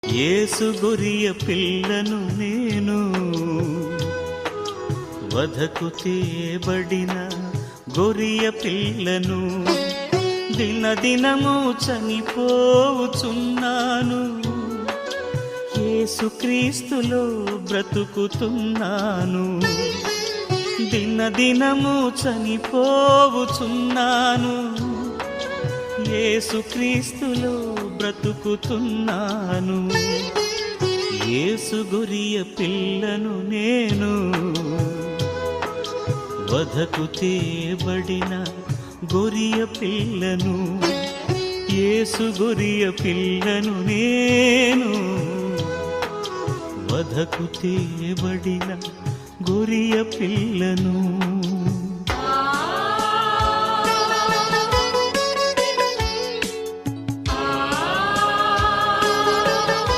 యేసు గొరియ పిల్లను నేను, వధకు తేబడిన గొరియ పిల్లను, దినదినము చనిపోవుచున్నాను, యేసుక్రీస్తులో బ్రతుకుతున్నాను. దినదినము చనిపోవుచున్నాను, యేసుక్రీస్తులో బ్రతుకుతున్నాను. యేసు గొరియ పిల్లను నేను, వధకు తేబడిన గొరియ పిల్లను, యేసు గొరియ పిల్లను నేను, వధకు తేబడిన గొరియ పిల్లను.